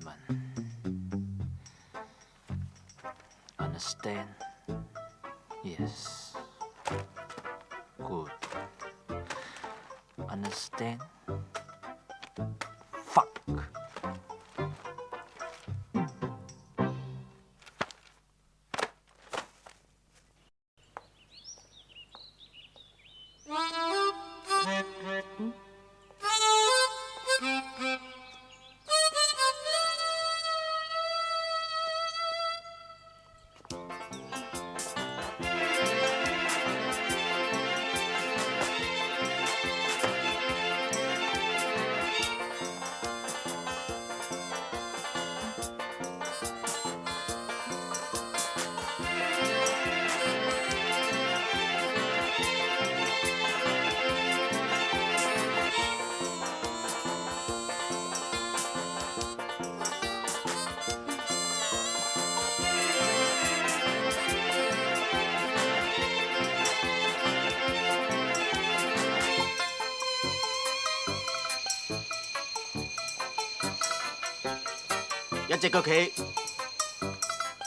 Desmond. Understand? Yes. Good. Understand? Fuck.一隻腳企，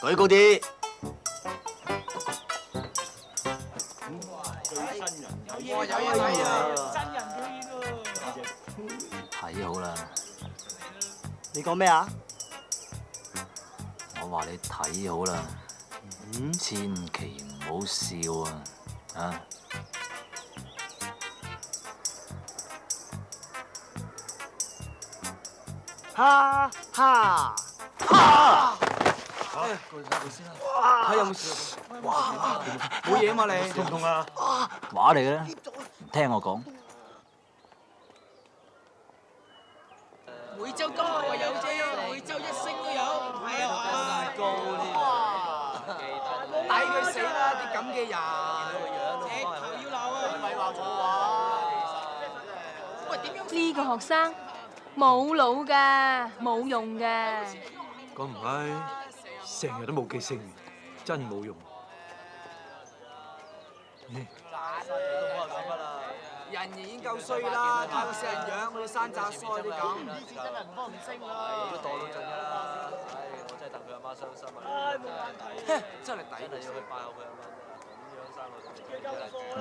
舉高啲。有真人表演喎！睇好啦，你講咩啊？我話你睇好啦，千祈唔好笑啊！哈哈！過去先啦。睇有冇事？哇！冇嘢嘛你？痛唔痛啊？話嚟嘅啦，唔聽我講。梅州金學有啫，梅州一星都有，係啊！高啲，抵佢死啦！啲咁嘅人，直頭要鬧啊！咪話我話。喂，點樣？呢個學生冇腦㗎，冇用㗎。講唔係，成日都冇記性，真冇用。人已經夠衰啦，搞到死人樣，好似山楂腮啲咁。呢次真係唔幫唔升喎。都墮到盡啦！唉，我真係戥佢阿媽傷心啊！唉，冇眼睇，真係抵真係要去拜下佢阿媽，咁樣生女咁。嗯。